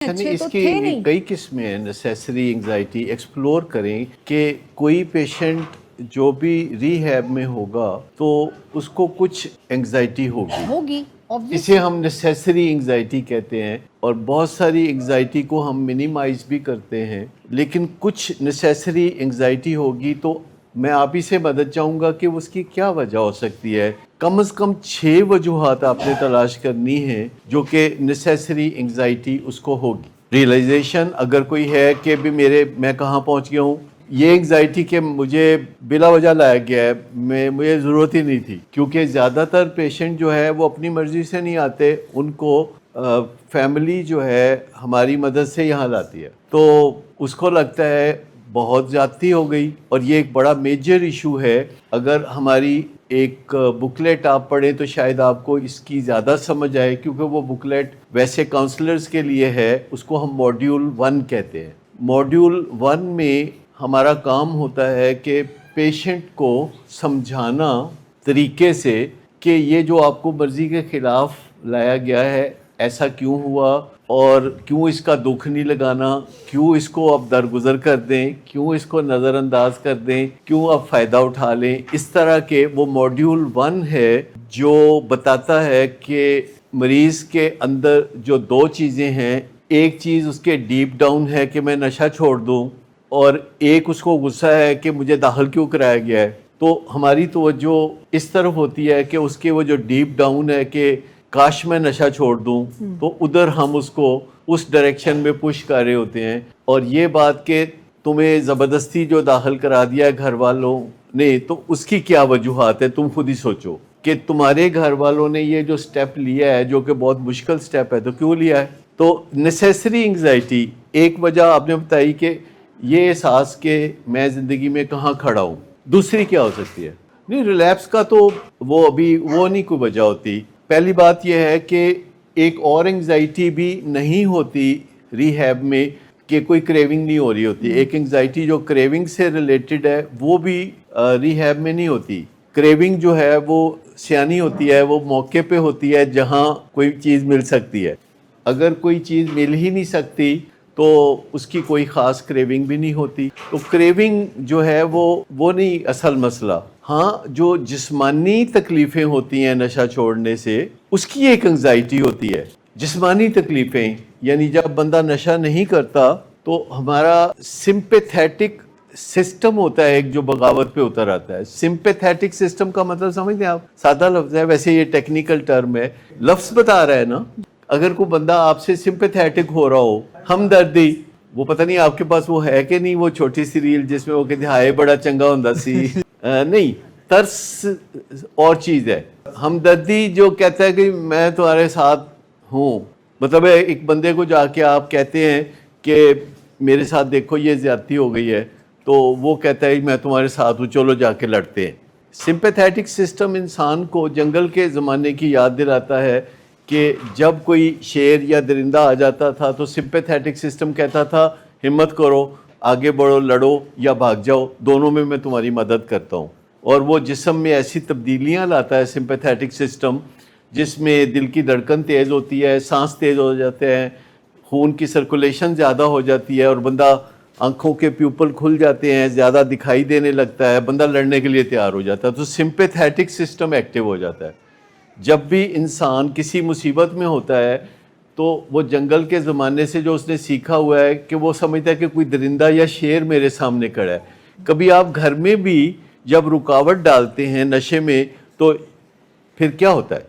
یعنی اچھے اس تو کی تھے نہیں. کئی قسمیں ہیں نیسیسری انگزائٹی. ایکسپلور کریں کہ کوئی پیشنٹ جو بھی ریہیب میں ہوگا تو اس کو کچھ انگزائٹی ہوگی اسے ہم نیسیسری انگزائٹی کہتے ہیں. اور بہت ساری انگزائٹی کو ہم منیمائز بھی کرتے ہیں, لیکن کچھ نیسیسری انگزائٹی ہوگی تو میں آپ ہی سے مدد چاہوں گا کہ اس کی کیا وجہ ہو سکتی ہے. کم از کم 6 وجوہات آپ نے تلاش کرنی ہے جو کہ نیسیسری انگزائٹی اس کو ہوگی. ریئلائزیشن اگر کوئی ہے کہ بھی میں کہاں پہنچ گیا ہوں, یہ انگزائٹی کہ مجھے بلا وجہ لایا گیا ہے, مجھے ضرورت ہی نہیں تھی. کیونکہ زیادہ تر پیشنٹ جو ہے وہ اپنی مرضی سے نہیں آتے, ان کو فیملی جو ہے ہماری مدد سے یہاں لاتی ہے, تو اس کو لگتا ہے بہت زیادتی ہو گئی. اور یہ ایک بڑا میجر ایشو ہے. اگر ہماری ایک بکلیٹ آپ پڑھیں تو شاید آپ کو اس کی زیادہ سمجھ آئے, کیونکہ وہ بکلیٹ ویسے کاؤنسلرز کے لیے ہے. اس کو ہم موڈیول 1 کہتے ہیں. موڈیول 1 میں ہمارا کام ہوتا ہے کہ پیشنٹ کو سمجھانا طریقے سے کہ یہ جو آپ کو مرضی کے خلاف لایا گیا ہے ایسا کیوں ہوا, اور کیوں اس کا دکھ نہیں لگانا, کیوں اس کو آپ درگزر کر دیں, کیوں اس کو نظر انداز کر دیں, کیوں آپ فائدہ اٹھا لیں. اس طرح کے وہ موڈیول 1 ہے جو بتاتا ہے کہ مریض کے اندر جو 2 چیزیں ہیں, ایک چیز اس کے ڈیپ ڈاؤن ہے کہ میں نشہ چھوڑ دوں, اور ایک اس کو غصہ ہے کہ مجھے داخل کیوں کرایا گیا ہے. تو ہماری توجہ اس طرف ہوتی ہے کہ اس کے وہ جو ڈیپ ڈاؤن ہے کہ کاش میں نشہ چھوڑ دوں, تو ادھر ہم اس کو اس ڈائریکشن میں پش کر رہے ہوتے ہیں. اور یہ بات کہ تمہیں زبردستی جو داخل کرا دیا ہے گھر والوں نے, تو اس کی کیا وجوہات ہے, تم خود ہی سوچو کہ تمہارے گھر والوں نے یہ جو سٹیپ لیا ہے جو کہ بہت مشکل سٹیپ ہے, تو کیوں لیا ہے. تو نیسیسری انگزائٹی ایک وجہ آپ نے بتائی کہ یہ احساس کہ میں زندگی میں کہاں کھڑا ہوں. دوسری کیا ہو سکتی ہے؟ نہیں, ریلیپس کا تو وہ ابھی وہ نہیں کوئی وجہ ہوتی. پہلی بات یہ ہے کہ ایک اور انگزائٹی بھی نہیں ہوتی ریہیب میں کہ کوئی کریونگ نہیں ہو رہی ہوتی. ایک انگزائٹی جو کریونگ سے ریلیٹڈ ہے وہ بھی ریہیب میں نہیں ہوتی. کریونگ جو ہے وہ سیانی ہوتی ہے, وہ موقع پہ ہوتی ہے جہاں کوئی چیز مل سکتی ہے. اگر کوئی چیز مل ہی نہیں سکتی تو اس کی کوئی خاص کریونگ بھی نہیں ہوتی. تو کریونگ جو ہے وہ نہیں اصل مسئلہ. ہاں, جو جسمانی تکلیفیں ہوتی ہیں نشہ چھوڑنے سے, اس کی ایک انگزائٹی ہوتی ہے. جسمانی تکلیفیں یعنی جب بندہ نشہ نہیں کرتا تو ہمارا سمپیتھیٹک سسٹم ہوتا ہے ایک جو بغاوت پہ اتر آتا ہے. سمپیتھیٹک سسٹم کا مطلب سمجھتے ہیں آپ؟ سادہ لفظ ہے, ویسے یہ ٹیکنیکل ٹرم ہے, لفظ بتا رہا ہے نا. اگر کوئی بندہ آپ سے سمپیتھیٹک ہو رہا ہو, ہمدردی, وہ پتہ نہیں آپ کے پاس وہ ہے کہ نہیں, وہ چھوٹی سی ریل جس میں وہ کہتے ہیں ہائے بڑا چنگا ہوندا سی, نہیں, ترس اور چیز ہے. ہمدردی جو کہتا ہے کہ میں تمہارے ساتھ ہوں, مطلب ایک بندے کو جا کے آپ کہتے ہیں کہ میرے ساتھ دیکھو یہ زیادتی ہو گئی ہے, تو وہ کہتا ہے میں تمہارے ساتھ ہوں, چلو جا کے لڑتے ہیں. سمپیتھیٹک سسٹم انسان کو جنگل کے زمانے کی یاد دلاتا ہے کہ جب کوئی شیر یا درندہ آ جاتا تھا تو سمپیتھیٹک سسٹم کہتا تھا ہمت کرو, آگے بڑھو, لڑو یا بھاگ جاؤ, دونوں میں تمہاری مدد کرتا ہوں. اور وہ جسم میں ایسی تبدیلیاں لاتا ہے سمپیتھیٹک سسٹم, جس میں دل کی دھڑکن تیز ہوتی ہے, سانس تیز ہو جاتے ہیں, خون کی سرکولیشن زیادہ ہو جاتی ہے, اور بندہ آنکھوں کے پیوپل کھل جاتے ہیں, زیادہ دکھائی دینے لگتا ہے, بندہ لڑنے کے لیے تیار ہو جاتا ہے. تو سمپیتھیٹک سسٹم ایکٹیو ہو جاتا ہے. جب بھی انسان کسی مصیبت میں ہوتا ہے تو وہ جنگل کے زمانے سے جو اس نے سیکھا ہوا ہے کہ وہ سمجھتا ہے کہ کوئی درندہ یا شیر میرے سامنے کھڑا ہے. کبھی آپ گھر میں بھی جب رکاوٹ ڈالتے ہیں نشے میں تو پھر کیا ہوتا ہے؟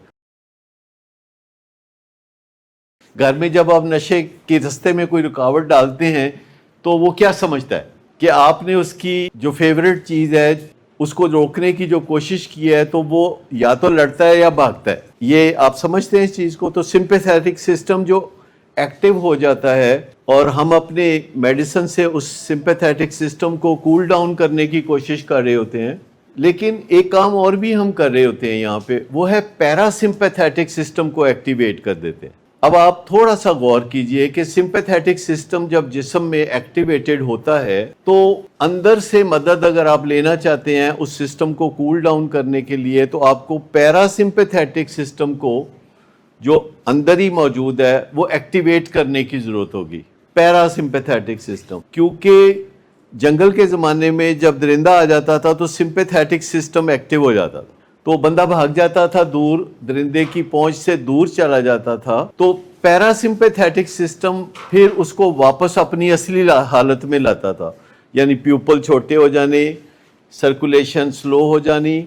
گھر میں جب آپ نشے کے رستے میں کوئی رکاوٹ ڈالتے ہیں تو وہ کیا سمجھتا ہے کہ آپ نے اس کی جو فیوریٹ چیز ہے اس کو روکنے کی جو کوشش کی ہے, تو وہ یا تو لڑتا ہے یا بھاگتا ہے. یہ آپ سمجھتے ہیں اس چیز کو. تو سمپیتھیٹک سسٹم جو ایکٹیو ہو جاتا ہے, اور ہم اپنے میڈیسن سے اس سمپیتھیٹک سسٹم کو کول ڈاؤن کرنے کی کوشش کر رہے ہوتے ہیں. لیکن ایک کام اور بھی ہم کر رہے ہوتے ہیں یہاں پہ, وہ ہے پیرا سمپیتھیٹک سسٹم کو ایکٹیویٹ کر دیتے ہیں. اب آپ تھوڑا سا غور کیجئے کہ سمپیتھیٹک سسٹم جب جسم میں ایکٹیویٹڈ ہوتا ہے تو اندر سے مدد اگر آپ لینا چاہتے ہیں اس سسٹم کو کول ڈاؤن کرنے کے لیے, تو آپ کو پیرا سمپیتھیٹک سسٹم کو جو اندر ہی موجود ہے وہ ایکٹیویٹ کرنے کی ضرورت ہوگی، پیرا سمپیتھیٹک سسٹم. کیونکہ جنگل کے زمانے میں جب درندہ آ جاتا تھا تو سمپیتھیٹک سسٹم ایکٹیو ہو جاتا تھا، تو بندہ بھاگ جاتا تھا دور، درندے کی پہنچ سے دور چلا جاتا تھا، تو پیرا سمپیتھیٹک سسٹم پھر اس کو واپس اپنی اصلی حالت میں لاتا تھا، یعنی پیوپل چھوٹے ہو جانے، سرکولیشن سلو ہو جانی،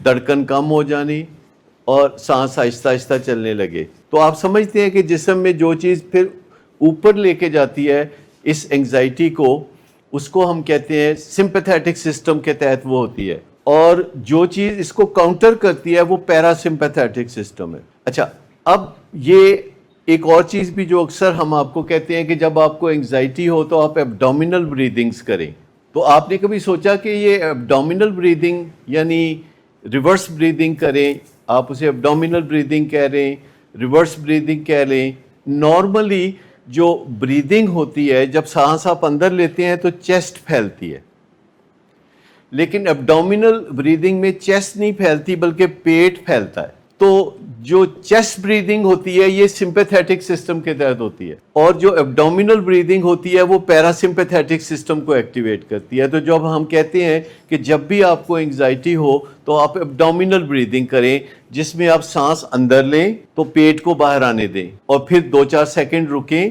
دھڑکن کم ہو جانی، اور سانس آہستہ آہستہ چلنے لگے. تو آپ سمجھتے ہیں کہ جسم میں جو چیز پھر اوپر لے کے جاتی ہے اس انگزائٹی کو، اس کو ہم کہتے ہیں سمپیتھیٹک سسٹم کے تحت وہ ہوتی ہے، اور جو چیز اس کو کاؤنٹر کرتی ہے وہ پیرا سمپیتھیٹک سسٹم ہے. اچھا، اب یہ ایک اور چیز بھی جو اکثر ہم آپ کو کہتے ہیں کہ جب آپ کو انگزائٹی ہو تو آپ ایبڈومینل بریدنگز کریں. تو آپ نے کبھی سوچا کہ یہ ایبڈومینل بریدنگ یعنی ریورس بریدنگ کریں؟ آپ اسے ایبڈومینل بریدنگ کہہ رہے ہیں، ریورس بریدنگ کہہ لیں. نارملی جو بریدنگ ہوتی ہے، جب سانس آپ اندر لیتے ہیں تو چیسٹ پھیلتی ہے، لیکن ایبڈومینل بریدنگ میں چیسٹ نہیں پھیلتی بلکہ پیٹ پھیلتا ہے. تو جو چیسٹ بریدنگ ہوتی ہے یہ سمپیتھیٹک سسٹم کے تحت ہوتی ہے، اور جو ایبڈومینل بریدنگ ہوتی ہے وہ پیرا سمپیتھیٹک سسٹم کو ایکٹیویٹ کرتی ہے. تو جب ہم کہتے ہیں کہ جب بھی آپ کو انگزائٹی ہو تو آپ ایبڈومینل بریدنگ کریں، جس میں آپ سانس اندر لیں تو پیٹ کو باہر آنے دیں، اور پھر 2-4 سیکنڈ رکیں،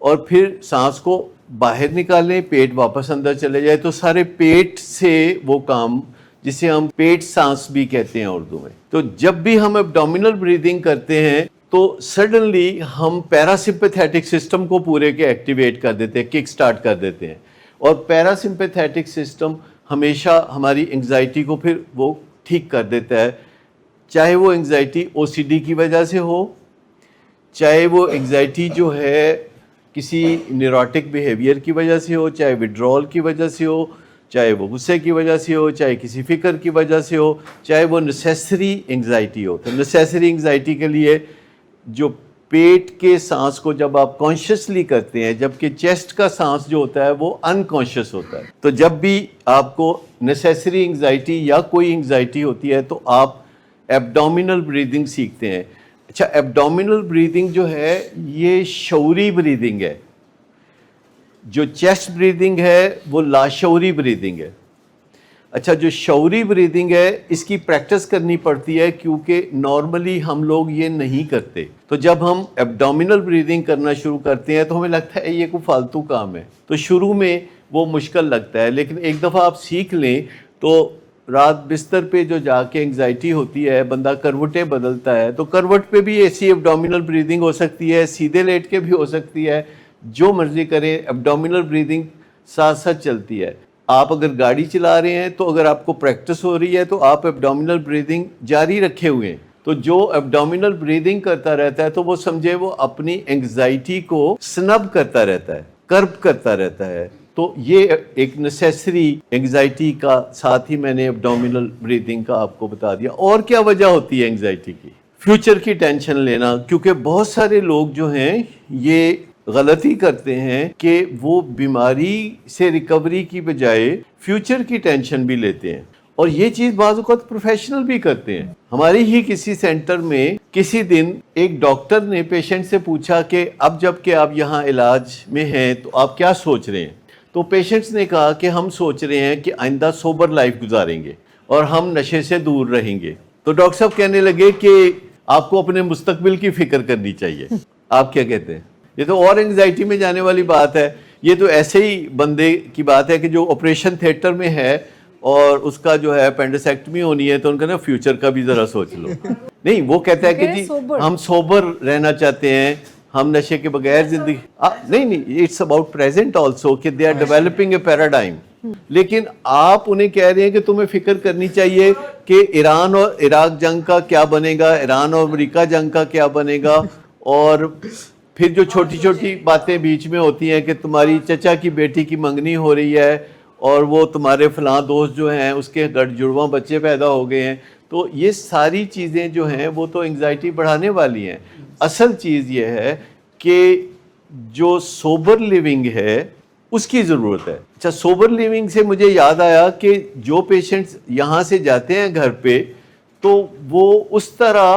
اور پھر سانس کو باہر نکالیں، پیٹ واپس اندر چلے جائے. تو سارے پیٹ سے وہ کام، جسے ہم پیٹ سانس بھی کہتے ہیں اردو میں. تو جب بھی ہم ایبڈومینل بریدنگ کرتے ہیں تو سڈنلی ہم پیراسمپیتھیٹک سسٹم کو پورے کے ایکٹیویٹ کر دیتے ہیں، کک سٹارٹ کر دیتے ہیں، اور پیراسمپیتھیٹک سسٹم ہمیشہ ہماری انگزائٹی کو پھر وہ ٹھیک کر دیتا ہے، چاہے وہ انگزائٹی او سی ڈی کی وجہ سے ہو، چاہے وہ انگزائٹی جو ہے کسی نیوروٹک بیہیویئر کی وجہ سے ہو، چاہے وڈرول کی وجہ سے ہو، چاہے وہ غصے کی وجہ سے ہو، چاہے کسی فکر کی وجہ سے ہو، چاہے وہ نیسیسری انگزائٹی ہو. تو نیسیسری انگزائٹی کے لیے جو پیٹ کے سانس کو جب آپ کانشیسلی کرتے ہیں، جبکہ چیسٹ کا سانس جو ہوتا ہے وہ انکانشیس ہوتا ہے. تو جب بھی آپ کو نیسیسری انگزائٹی یا کوئی انگزائٹی ہوتی ہے تو آپ ایبڈومینل بریدنگ سیکھتے ہیں. اچھا، ایبڈومینل بریدنگ جو ہے یہ شعوری بریدنگ ہے، جو چیسٹ بریدنگ ہے وہ لاشعوری بریدنگ ہے. اچھا، جو شعوری بریدنگ ہے اس کی پریکٹس کرنی پڑتی ہے کیونکہ نارملی ہم لوگ یہ نہیں کرتے. تو جب ہم ایبڈومینل بریدنگ کرنا شروع کرتے ہیں تو ہمیں لگتا ہے یہ کوئی فالتو کام ہے، تو شروع میں وہ مشکل لگتا ہے، لیکن ایک دفعہ آپ سیکھ لیں تو رات بستر پہ جو جا کے انگزائٹی ہوتی ہے، بندہ کروٹیں بدلتا ہے، تو کروٹ پہ بھی ایسی ایبڈومینل بریدنگ ہو سکتی ہے، سیدھے لیٹ کے بھی ہو سکتی ہے، جو مرضی کریں، ایبڈومینل بریدنگ ساتھ ساتھ چلتی ہے. آپ اگر گاڑی چلا رہے ہیں تو اگر آپ کو پریکٹس ہو رہی ہے تو آپ ایبڈومینل بریدنگ جاری رکھے ہوئے ہیں. تو جو ایبڈومینل بریدنگ کرتا رہتا ہے تو وہ سمجھے وہ اپنی انگزائٹی کو سنب کرتا رہتا ہے، کرب کرتا رہتا ہے. تو یہ ایک نیسیسری انگزائٹی کا ساتھ ہی میں نے ایبڈومینل بریدنگ کا آپ کو بتا دیا. اور کیا وجہ ہوتی ہے انگزائٹی کی؟ فیوچر کی ٹینشن لینا، کیونکہ بہت سارے لوگ جو ہیں یہ غلطی کرتے ہیں کہ وہ بیماری سے ریکوری کی بجائے فیوچر کی ٹینشن بھی لیتے ہیں، اور یہ چیز بعض اوقات پروفیشنل بھی کرتے ہیں. ہماری ہی کسی سینٹر میں کسی دن ایک ڈاکٹر نے پیشنٹ سے پوچھا کہ اب جب کہ آپ یہاں علاج میں ہیں تو آپ کیا سوچ رہے ہیں؟ تو پیشنٹس نے کہا کہ ہم سوچ رہے ہیں کہ آئندہ سوبر لائف گزاریں گے اور ہم نشے سے دور رہیں گے. تو ڈاکٹر صاحب کہنے لگے کہ آپ کو اپنے مستقبل کی فکر کرنی چاہیے. آپ کیا کہتے ہیں؟ یہ تو اور انگزائٹی میں جانے والی بات ہے. یہ تو ایسے ہی بندے کی بات ہے کہ جو آپریشن تھیٹر میں ہے اور اس کا جو ہے اپینڈسیکٹمی ہونی ہے تو ان کا نا فیوچر کا بھی ذرا سوچ لو. نہیں، وہ کہتا ہے کہ جی ہم سوبر رہنا چاہتے ہیں، ہم نشے کے بغیر زندگی نہیں، اٹس اباؤٹ پریزنٹ آلسو کہ they are developing a paradigm. لیکن آپ انہیں کہہ رہے ہیں کہ تمہیں فکر کرنی چاہیے کہ ایران اور عراق جنگ کا کیا بنے گا، ایران اور امریکہ جنگ کا کیا بنے گا، اور پھر جو چھوٹی چھوٹی باتیں بیچ میں ہوتی ہیں کہ تمہاری چچا کی بیٹی کی منگنی ہو رہی ہے اور وہ تمہارے فلاں دوست جو ہیں اس کے گڑ جڑواں بچے پیدا ہو گئے ہیں. تو یہ ساری چیزیں جو ہیں وہ تو انگزائٹی بڑھانے والی ہیں. اصل چیز یہ ہے کہ جو سوبر لیونگ ہے اس کی ضرورت ہے. اچھا، سوبر لیونگ سے مجھے یاد آیا کہ جو پیشنٹس یہاں سے جاتے ہیں گھر پہ تو وہ اس طرح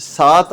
7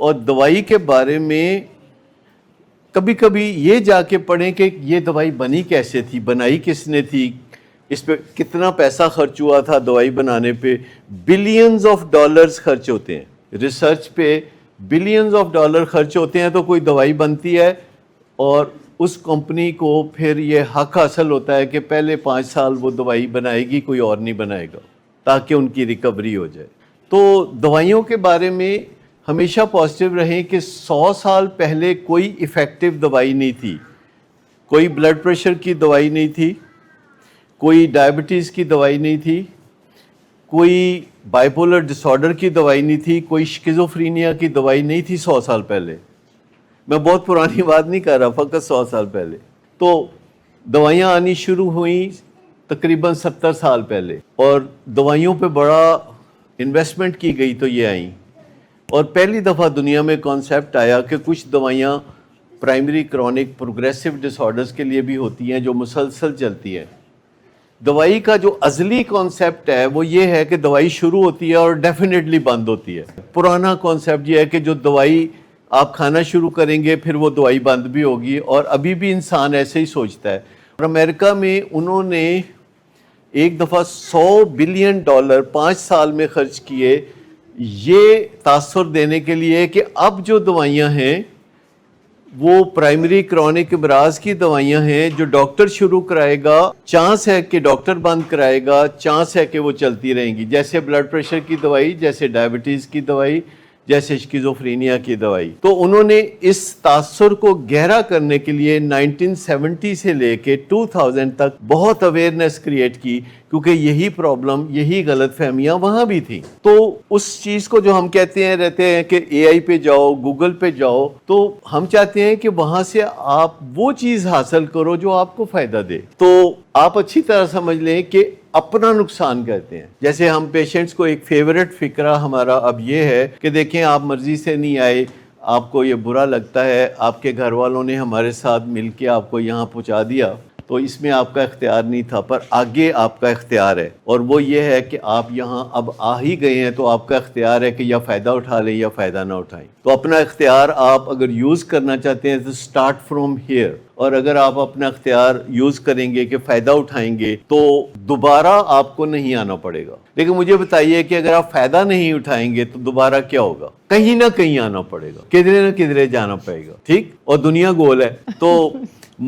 اور دوائی کے بارے میں کبھی کبھی یہ جا کے پڑھیں کہ یہ دوائی بنی کیسے تھی، بنائی کس نے تھی، اس پہ کتنا پیسہ خرچ ہوا تھا دوائی بنانے پہ. بلینز آف ڈالرز خرچ ہوتے ہیں ریسرچ پہ، بلینز آف ڈالر خرچ ہوتے ہیں تو کوئی دوائی بنتی ہے اور اس کمپنی کو پھر یہ حق حاصل ہوتا ہے کہ پہلے 5 سال وہ دوائی بنائے گی، کوئی اور نہیں بنائے گا، تاکہ ان کی ریکوری ہو جائے. تو دوائیوں کے بارے میں ہمیشہ پازیٹیو رہیں کہ 100 سال پہلے کوئی ایفیکٹو دوائی نہیں تھی، کوئی بلڈ پریشر کی دوائی نہیں تھی، کوئی ڈائبٹیز کی دوائی نہیں تھی، کوئی بائیپولر ڈس آرڈر کی دوائی نہیں تھی، کوئی شکیزوفرینیا کی دوائی نہیں تھی 100 سال پہلے. میں بہت پرانی بات نہیں کر رہا، فقط 100 سال پہلے. تو دوائیاں آنی شروع ہوئیں تقریباً 70 سال پہلے، اور دوائیوں پہ بڑا انویسٹمنٹ کی گئی تو یہ آئیں. اور پہلی دفعہ دنیا میں کانسیپٹ آیا کہ کچھ دوائیاں پرائمری کرونک پروگریسو ڈس آرڈرز کے لیے بھی ہوتی ہیں جو مسلسل چلتی ہیں. دوائی کا جو ازلی کانسیپٹ ہے وہ یہ ہے کہ دوائی شروع ہوتی ہے اور ڈیفینیٹلی بند ہوتی ہے. پرانا کانسیپٹ یہ ہے کہ جو دوائی آپ کھانا شروع کریں گے پھر وہ دوائی بند بھی ہوگی، اور ابھی بھی انسان ایسے ہی سوچتا ہے. اور امریکہ میں انہوں نے ایک دفعہ $100 بلین 5 سال میں خرچ کیے یہ تاثر دینے کے لیے کہ اب جو دوائیاں ہیں وہ پرائمری کرونک امراض کی دوائیاں ہیں جو ڈاکٹر شروع کرائے گا، چانس ہے کہ ڈاکٹر بند کرائے گا، چانس ہے کہ وہ چلتی رہیں گی، جیسے بلڈ پریشر کی دوائی، جیسے ڈائبٹیز کی دوائی، جیسے شکیزوفرینیا کی دوائی. تو انہوں نے اس تاثر کو گہرا کرنے کے لیے 1970 سے لے کے 2000 تک بہت اویئرنیس کریٹ کی، کیونکہ یہی پرابلم، یہی غلط فہمیاں وہاں بھی تھیں. تو اس چیز کو جو ہم کہتے ہیں رہتے ہیں کہ اے آئی پہ جاؤ، گوگل پہ جاؤ، تو ہم چاہتے ہیں کہ وہاں سے آپ وہ چیز حاصل کرو جو آپ کو فائدہ دے. تو آپ اچھی طرح سمجھ لیں کہ اپنا نقصان کہتے ہیں. جیسے ہم پیشنٹس کو ایک فیورٹ فکرہ ہمارا اب یہ ہے کہ دیکھیں آپ مرضی سے نہیں آئے، آپ کو یہ برا لگتا ہے، آپ کے گھر والوں نے ہمارے ساتھ مل کے آپ کو یہاں پہنچا دیا، تو اس میں آپ کا اختیار نہیں تھا، پر آگے آپ کا اختیار ہے. اور وہ یہ ہے کہ آپ یہاں اب آ ہی گئے ہیں تو آپ کا اختیار ہے کہ یا فائدہ اٹھا لیں یا فائدہ نہ اٹھائیں. تو اپنا اختیار آپ اگر یوز کرنا چاہتے ہیں تو سٹارٹ فرام ہیئر. اور اگر آپ اپنا اختیار یوز کریں گے کہ فائدہ اٹھائیں گے تو دوبارہ آپ کو نہیں آنا پڑے گا. لیکن مجھے بتائیے کہ اگر آپ فائدہ نہیں اٹھائیں گے تو دوبارہ کیا ہوگا؟ کہیں نہ کہیں آنا پڑے گا، کدھرے نہ کدھرے جانا پڑے گا. ٹھیک، اور دنیا گول ہے. تو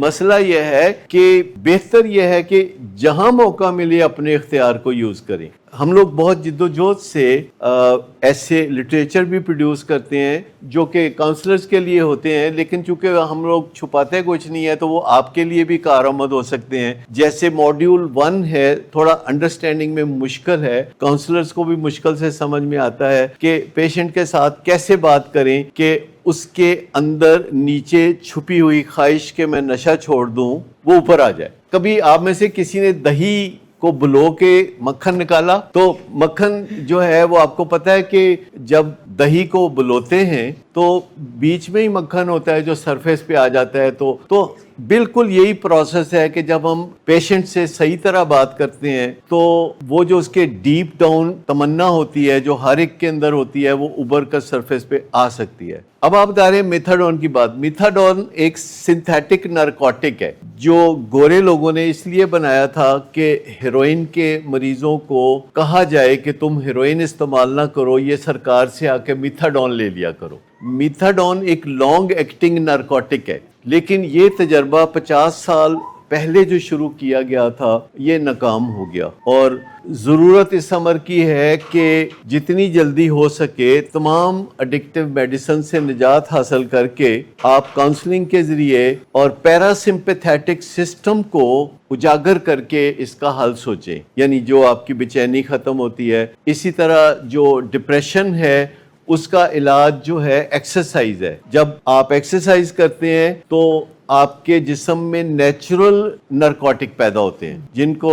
مسئلہ یہ ہے کہ بہتر یہ ہے کہ جہاں موقع ملے اپنے اختیار کو یوز کریں. ہم لوگ بہت جد و جہد سے ایسے لٹریچر بھی پروڈیوس کرتے ہیں جو کہ کاؤنسلرز کے لیے ہوتے ہیں، لیکن چونکہ ہم لوگ چھپاتے کچھ نہیں ہے تو وہ آپ کے لیے بھی کارآمد ہو سکتے ہیں. جیسے ماڈیول 1 ہے، تھوڑا انڈرسٹینڈنگ میں مشکل ہے، کاؤنسلرز کو بھی مشکل سے سمجھ میں آتا ہے کہ پیشنٹ کے ساتھ کیسے بات کریں کہ اس کے اندر نیچے چھپی ہوئی خواہش کہ میں نشہ چھوڑ دوں وہ اوپر آ جائے. کبھی آپ میں سے کسی نے دہی کو بلو کے مکھن نکالا؟ تو مکھن جو ہے وہ آپ کو پتا ہے کہ جب دہی کو بلوتے ہیں تو بیچ میں ہی مکھن ہوتا ہے جو سرفیس پہ آ جاتا ہے. تو بالکل یہی پروسیس ہے کہ جب ہم پیشنٹ سے صحیح طرح بات کرتے ہیں تو وہ جو اس کے ڈیپ ڈاؤن تمنا ہوتی ہے جو ہر ایک کے اندر ہوتی ہے وہ ابھر کر سرفیس پہ آ سکتی ہے. اب آپ بتا رہے ہیں میتھاڈون کی بات. میتھاڈون ایک سنتھیٹک نارکوٹک ہے جو گورے لوگوں نے اس لیے بنایا تھا کہ ہیروئن کے مریضوں کو کہا جائے کہ تم ہیروئن استعمال نہ کرو، یہ سرکار سے آ کے میتھاڈون لے لیا کرو. میتھاڈون ایک لانگ ایکٹنگ نارکوٹک ہے، لیکن یہ تجربہ 50 سال پہلے جو شروع کیا گیا تھا یہ ناکام ہو گیا. اور ضرورت اس امر کی ہے کہ جتنی جلدی ہو سکے تمام ایڈکٹیو میڈیسن سے نجات حاصل کر کے آپ کاؤنسلنگ کے ذریعے اور پیراسمپیتھیٹک سسٹم کو اجاگر کر کے اس کا حل سوچیں. یعنی جو آپ کی بے چینی ختم ہوتی ہے، اسی طرح جو ڈپریشن ہے اس کا علاج جو ہے ایکسرسائز ہے. جب آپ ایکسرسائز کرتے ہیں تو آپ کے جسم میں نیچرل نارکوٹک پیدا ہوتے ہیں جن کو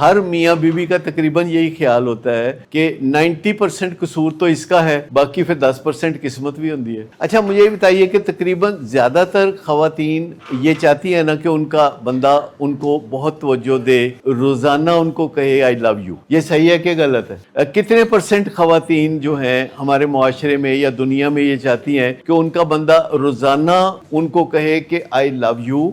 ہر میاں بیوی کا تقریباً یہی خیال ہوتا ہے کہ 90% قصور تو اس کا ہے، باقی پھر 10% قسمت بھی ہوتی ہے۔ اچھا مجھے یہ بتائیے کہ تقریباً زیادہ تر خواتین یہ چاہتی ہیں نا کہ ان کا بندہ ان کو بہت توجہ دے، روزانہ ان کو کہے آئی لو یو، یہ صحیح ہے کہ غلط ہے؟ کتنے % خواتین جو ہیں ہمارے معاشرے میں یا دنیا میں یہ چاہتی ہیں کہ ان کا بندہ روزانہ ان کو کہے کہ آئی لو یو؟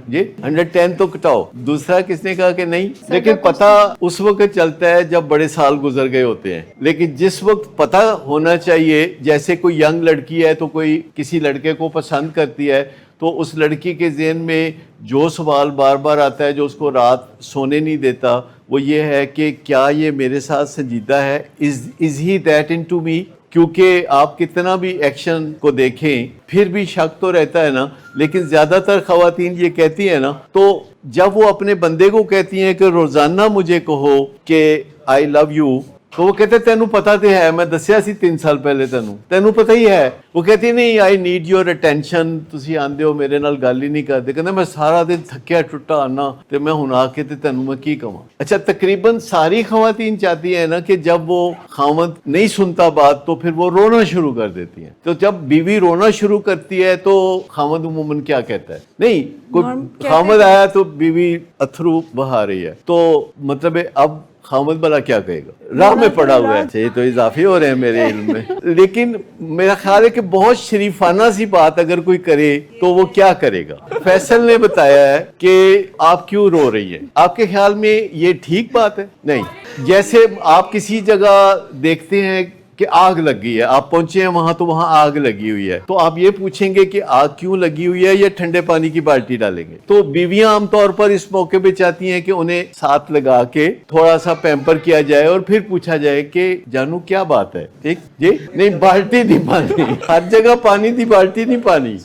جی 110 تو کٹاؤ، دوسرا کس نے کہا کہ نہیں؟ لیکن پتہ اس وقت چلتا ہے جب بڑے سال گزر گئے ہوتے ہیں، لیکن جس وقت پتہ ہونا چاہیے، جیسے کوئی ینگ لڑکی ہے تو کوئی کسی لڑکے کو پسند کرتی ہے تو اس لڑکی کے ذہن میں جو سوال بار بار آتا ہے جو اس کو رات سونے نہیں دیتا، وہ یہ ہے کہ کیا یہ میرے ساتھ سنجیدہ ہے، از ہی دیٹ ان ٹو می؟ کیونکہ آپ کتنا بھی ایکشن کو دیکھیں پھر بھی شک تو رہتا ہے نا۔ لیکن زیادہ تر خواتین یہ کہتی ہیں نا، تو جب وہ اپنے بندے کو کہتی ہیں کہ روزانہ مجھے کہو کہ آئی لو یو، تو وہ کہتے تینوں پتہ تے ہے، میں دسیا سی 3 سال پہلے تینوں پتہ ہی ہے۔ وہ کہتی نہیں آئی نیڈ یور اٹینشن، تسی آندے ہو میرے نال گل ہی نہیں کردے، کہندے میں سارا دن تھکیا ٹٹا آنا تے میں ہن آ کے تے تینوں میں کی کہاں۔ اچھا تقریباً ساری خواتین چاہتی ہیں نا کہ جب وہ خاوند نہیں سنتا بات تو پھر وہ رونا شروع کر دیتی ہیں۔ تو جب بیوی رونا شروع کرتی ہے تو خاوند عموماً کیا کہتا ہے؟ نہیں، کوئی خاوند آیا تو بیوی اتھرو بہا رہی ہے، تو مطلب اب خامد بلا کیا کہے گا؟ راہ میں پڑا ہوا ہے۔ یہ تو اضافی ہو رہے ہیں میرے علم میں، لیکن میرا خیال ہے کہ بہت شریفانہ سی بات اگر کوئی کرے تو وہ کیا کرے گا؟ فیصل نے بتایا ہے کہ آپ کیوں رو رہی ہیں، آپ کے خیال میں یہ ٹھیک بات ہے؟ نہیں۔ جیسے آپ کسی جگہ دیکھتے ہیں کہ آگ لگ گئی ہے، آپ پہنچے ہیں وہاں تو وہاں آگ لگی ہوئی ہے، تو آپ یہ پوچھیں گے کہ آگ کیوں لگی ہوئی ہے یا ٹھنڈے پانی کی بالٹی ڈالیں گے؟ تو بیویاں عام طور پر اس موقع پہ چاہتی ہیں کہ انہیں ساتھ لگا کے تھوڑا سا پیمپر کیا جائے اور پھر پوچھا جائے کہ جانو کیا بات ہے؟ ٹھیک جی؟ نہیں، بالٹی نہیں پانی، ہر جگہ پانی تھی، بالٹی نہیں پانی۔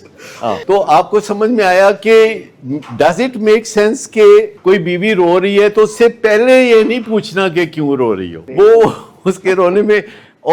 تو آپ کو سمجھ میں آیا کہ ڈز اٹ میک سینس کہ کوئی بیوی رو رہی ہے تو اس سے پہلے یہ نہیں پوچھنا کہ کیوں رو رہی ہو، وہ اس کے رونے میں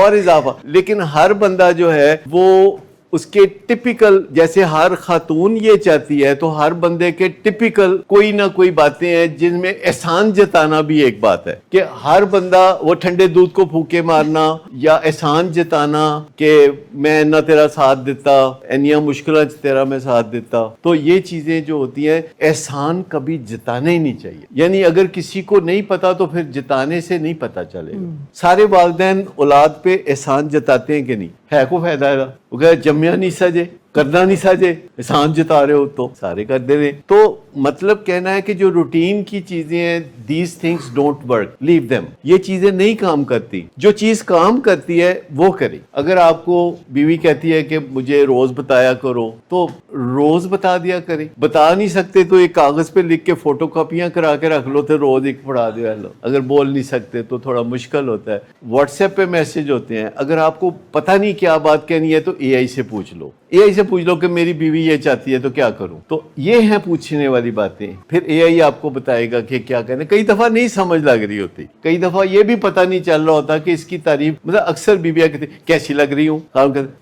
اور اضافہ۔ لیکن ہر بندہ جو ہے وہ اس کے ٹپیکل، جیسے ہر خاتون یہ چاہتی ہے تو ہر بندے کے ٹپیکل کوئی نہ کوئی باتیں ہیں جن میں احسان جتانا بھی ایک بات ہے، کہ ہر بندہ وہ ٹھنڈے دودھ کو پھوکے مارنا یا احسان جتانا کہ میں نہ تیرا ساتھ دیتا، اینیاں مشکلات تیرا میں ساتھ دیتا، تو یہ چیزیں جو ہوتی ہیں احسان کبھی جتانے ہی نہیں چاہیے۔ یعنی اگر کسی کو نہیں پتا تو پھر جتانے سے نہیں پتا چلے گا۔ سارے والدین اولاد پہ احسان جتاتے ہیں کہ نہیں؟ ہے کو فائدہ ہے؟ وہ کہ جمیا نہیں سجے، کرنا نہیں سجے، احسان جتا رہے ہو تو سارے کر دے رہے۔ تو مطلب کہنا ہے کہ جو روٹین کی چیزیں ہیں، these things don't work, leave them, یہ چیزیں نہیں کام کرتی۔ جو چیز کام کرتی ہے وہ کریں۔ اگر آپ کو بیوی کہتی ہے کہ مجھے روز بتایا کرو تو روز بتا دیا کریں۔ بتا نہیں سکتے تو ایک کاغذ پہ لکھ کے فوٹو کاپیاں کرا کے رکھ لو تو روز ایک پڑھا دیا لو۔ اگر بول نہیں سکتے تو تھوڑا مشکل ہوتا ہے، واٹس ایپ پہ میسج ہوتے ہیں۔ اگر آپ کو پتہ نہیں کیا بات کہنی ہے تو اے آئی سے پوچھ لو، اے آئی سے پوچھ لو کہ میری بیوی یہ چاہتی ہے تو کیا کروں۔ تو یہ ہیں پوچھنے والی باتیں، پھر اے آئی آپ کو بتائے گا کہ کیا کہنا۔ کئی دفعہ نہیں سمجھ لگ رہی ہوتی، کئی دفعہ یہ بھی پتہ نہیں چل رہا ہوتا کہ اس کی تعریف، مطلب اکثر بیویاں کہتی کیسی لگ رہی ہوں،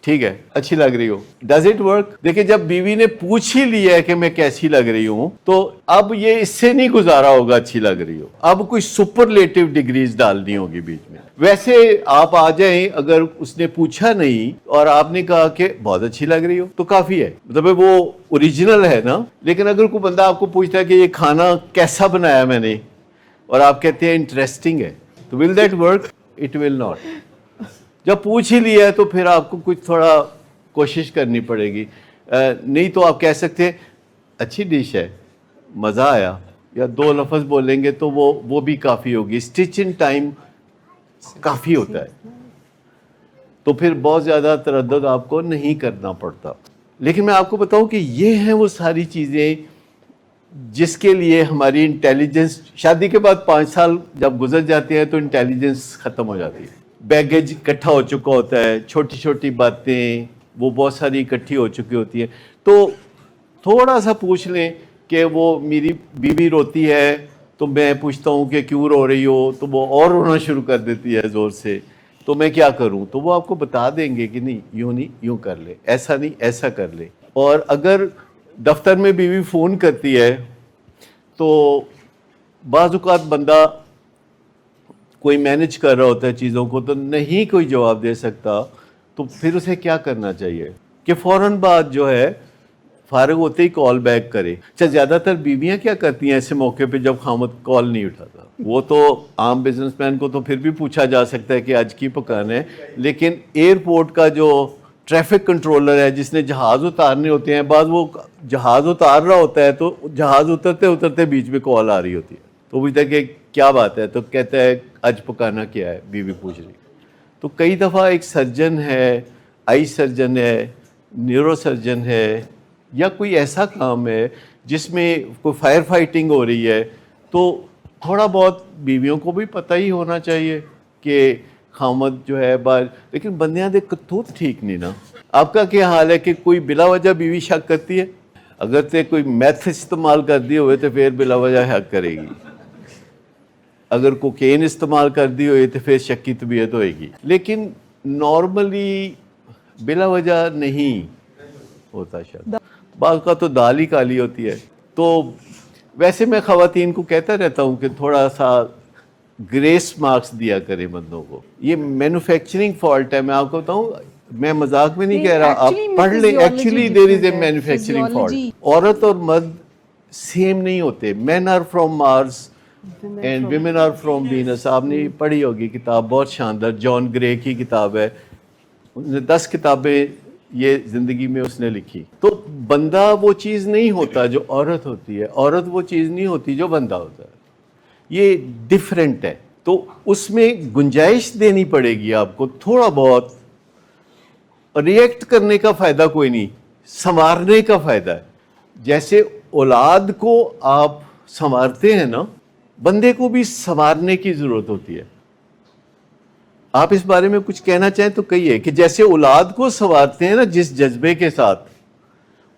ٹھیک ہے اچھی لگ رہی ہو، ڈز اٹ ورک؟ دیکھیں جب بیوی نے پوچھ ہی لیا ہے کہ میں کیسی لگ رہی ہوں تو اب یہ اس سے نہیں گزارا ہوگا اچھی لگ رہی ہو، اب کوئی سپرلیٹو ڈگریز ڈالنی ہوگی بیچ میں۔ ویسے آپ آ جائیں، اگر اس نے پوچھا نہیں اور آپ نے کہا کہ بہت اچھی لگ رہی ہو تو کافی ہے، مطلب وہ اوریجنل ہے نا۔ لیکن اگر کوئی بندہ آپ کو پوچھتا ہے کہ یہ کھانا کیسا بنایا میں نے اور آپ کہتے ہیں انٹرسٹنگ ہے، تو will that work? It will not. جب پوچھ ہی لیا ہے تو پھر آپ کو کچھ تھوڑا کوشش کرنی پڑے گی، نہیں تو آپ کہہ سکتے ہیں اچھی ڈش ہے، مزہ آیا، یا 2 لفظ بولیں گے تو وہ بھی کافی ہوگی۔ اسٹچنگ ٹائم کافی ہوتا ہے، تو پھر بہت زیادہ تردد آپ کو نہیں کرنا پڑتا۔ لیکن میں آپ کو بتاؤں کہ یہ ہیں وہ ساری چیزیں جس کے لیے ہماری انٹیلیجنس، شادی کے بعد 5 سال جب گزر جاتے ہیں تو انٹیلیجنس ختم ہو جاتی ہے، بیگیج اکٹھا ہو چکا ہوتا ہے، چھوٹی چھوٹی باتیں وہ بہت ساری اکٹھی ہو چکی ہوتی ہیں۔ تو تھوڑا سا پوچھ لیں کہ وہ میری بیوی روتی ہے تو میں پوچھتا ہوں کہ کیوں رو رہی ہو، تو وہ اور رونا شروع کر دیتی ہے زور سے، تو میں کیا کروں؟ تو وہ آپ کو بتا دیں گے کہ نہیں یوں کر لے، ایسا نہیں ایسا کر لے۔ اور اگر دفتر میں بیوی فون کرتی ہے تو بعض اوقات بندہ کوئی مینج کر رہا ہوتا ہے چیزوں کو تو نہیں کوئی جواب دے سکتا، تو پھر اسے کیا کرنا چاہیے کہ فوراً بعد جو ہے فارغ ہوتے ہی کال بیک کرے. اچھا زیادہ تر بیویاں کیا کرتی ہیں ایسے موقع پہ جب خامد کال نہیں اٹھاتا؟ وہ تو عام بزنس مین کو تو پھر بھی پوچھا جا سکتا ہے کہ آج کی پکانا ہے، لیکن ایئرپورٹ کا جو ٹریفک کنٹرولر ہے جس نے جہاز اتارنے ہوتے ہیں، بعض وہ جہاز اتار رہا ہوتا ہے تو جہاز اترتے اترتے بیچ میں کال آ رہی ہوتی ہے، تو پوچھتا ہے کہ کیا بات ہے، تو کہتا ہے آج پکانا کیا ہے، بیوی پوچھ رہی. تو کئی دفعہ ایک سرجن ہے، آئی سرجن ہے، نیورو سرجن ہے، یا کوئی ایسا کام ہے جس میں کوئی فائر فائٹنگ ہو رہی ہے، تو تھوڑا بہت بیویوں کو بھی پتہ ہی ہونا چاہیے کہ خامد جو ہے لیکن بندیاں دے کرتوت ٹھیک نہیں نا. آپ کا کیا حال ہے کہ کوئی بلا وجہ بیوی شک کرتی ہے؟ اگر تے کوئی میتھ استعمال کر دی ہوئے تو پھر بلا وجہ شک کرے گی، اگر کوکین استعمال کر دی ہوئی تو پھر شک کی طبیعت ہوئے گی، لیکن نارملی بلا وجہ نہیں ہوتا شک. بعض کا تو دال ہی کالی ہوتی ہے. تو ویسے میں خواتین کو کہتا رہتا ہوں کہ تھوڑا سا گریس مارکس دیا کرے بندوں کو. یہ مینوفیکچرنگ فالٹ ہے، میں آپ کو بتاؤں، میں مذاق میں نہیں کہہ رہا، آپ پڑھ لیں. Actually there is a manufacturing fault. عورت اور مرد سیم نہیں ہوتے. Men are from Mars and women are from Venus. آپ نے پڑھی ہوگی کتاب، بہت شاندار، جان گرے کی کتاب ہے. 10 کتابیں یہ زندگی میں اس نے لکھی. تو بندہ وہ چیز نہیں ہوتا جو عورت ہوتی ہے، عورت وہ چیز نہیں ہوتی جو بندہ ہوتا ہے. یہ ڈیفرنٹ ہے. تو اس میں گنجائش دینی پڑے گی آپ کو تھوڑا بہت. ریئیکٹ کرنے کا فائدہ کوئی نہیں، سنوارنے کا فائدہ ہے. جیسے اولاد کو آپ سنوارتے ہیں نا، بندے کو بھی سنوارنے کی ضرورت ہوتی ہے. آپ اس بارے میں کچھ کہنا چاہیں تو کہیے کہ جیسے اولاد کو سنوارتے ہیں نا جس جذبے کے ساتھ،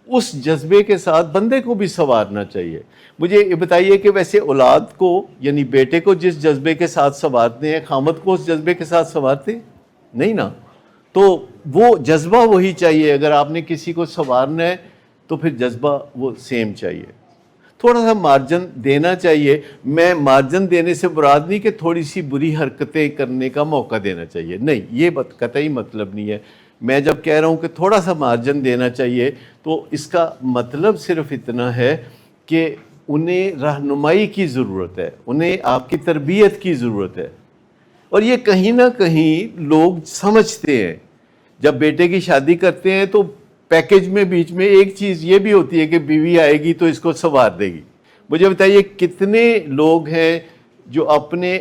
اس جذبے کے ساتھ بندے کو بھی سنوارنا چاہیے. مجھے یہ بتائیے کہ ویسے اولاد کو یعنی بیٹے کو جس جذبے کے ساتھ سنوارتے ہیں، خامد کو اس جذبے کے ساتھ سنوارتے نہیں نا. تو وہ جذبہ وہی چاہیے. اگر آپ نے کسی کو سنوارنا ہے تو پھر جذبہ وہ سیم چاہیے. تھوڑا سا مارجن دینا چاہیے. میں مارجن دینے سے مراد نہیں کہ تھوڑی سی بری حرکتیں کرنے کا موقع دینا چاہیے، نہیں، یہ قطعی مطلب نہیں ہے. میں جب کہہ رہا ہوں کہ تھوڑا سا مارجن دینا چاہیے تو اس کا مطلب صرف اتنا ہے کہ انہیں رہنمائی کی ضرورت ہے، انہیں آپ کی تربیت کی ضرورت ہے. اور یہ کہیں نہ کہیں لوگ سمجھتے ہیں. جب بیٹے کی شادی کرتے ہیں تو پیکج میں بیچ میں ایک چیز یہ بھی ہوتی ہے کہ بیوی آئے گی تو اس کو سنوار دے گی. مجھے بتائیے کتنے لوگ ہیں جو اپنے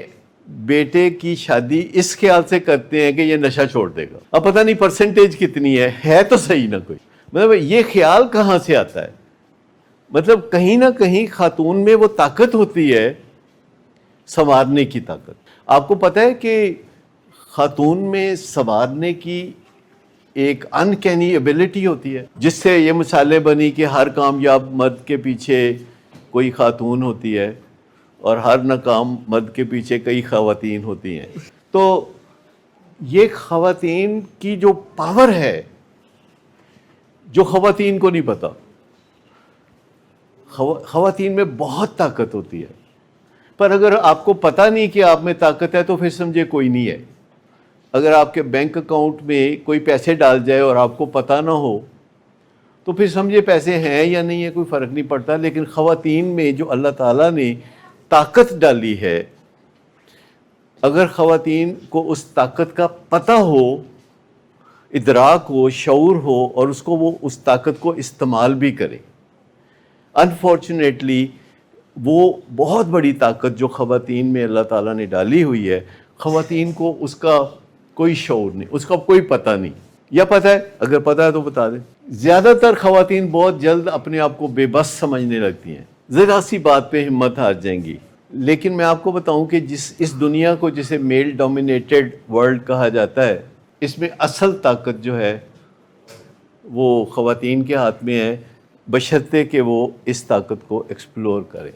بیٹے کی شادی اس خیال سے کرتے ہیں کہ یہ نشہ چھوڑ دے گا. اب پتہ نہیں پرسنٹیج کتنی ہے تو صحیح نہ کوئی. مطلب یہ خیال کہاں سے آتا ہے؟ مطلب کہیں نہ کہیں خاتون میں وہ طاقت ہوتی ہے، سنوارنے کی طاقت. آپ کو پتہ ہے کہ خاتون میں سنوارنے کی ایک انکینی ایبلٹی ہوتی ہے، جس سے یہ مثالیں بنی کہ ہر کامیاب مرد کے پیچھے کوئی خاتون ہوتی ہے اور ہر ناکام مرد کے پیچھے کئی خواتین ہوتی ہیں. تو یہ خواتین کی جو پاور ہے، جو خواتین کو نہیں پتا، خواتین میں بہت طاقت ہوتی ہے. پر اگر آپ کو پتہ نہیں کہ آپ میں طاقت ہے تو پھر سمجھے کوئی نہیں ہے. اگر آپ کے بینک اکاؤنٹ میں کوئی پیسے ڈال جائے اور آپ کو پتہ نہ ہو تو پھر سمجھے پیسے ہیں یا نہیں ہے، کوئی فرق نہیں پڑتا. لیکن خواتین میں جو اللہ تعالیٰ نے طاقت ڈالی ہے، اگر خواتین کو اس طاقت کا پتہ ہو، ادراک ہو، شعور ہو، اور اس کو وہ اس طاقت کو استعمال بھی کرے. انفارچونیٹلی وہ بہت بڑی طاقت جو خواتین میں اللہ تعالیٰ نے ڈالی ہوئی ہے، خواتین کو اس کا کوئی شعور نہیں، اس کا کوئی پتہ نہیں. یا پتہ ہے؟ اگر پتہ ہے تو بتا دیں. زیادہ تر خواتین بہت جلد اپنے آپ کو بے بس سمجھنے لگتی ہیں، ذرا سی بات پہ ہمت ہار جائیں گی. لیکن میں آپ کو بتاؤں کہ اس دنیا کو جسے میل ڈومینیٹڈ ورلڈ کہا جاتا ہے، اس میں اصل طاقت جو ہے وہ خواتین کے ہاتھ میں ہے، بشرطے کہ وہ اس طاقت کو ایکسپلور کریں.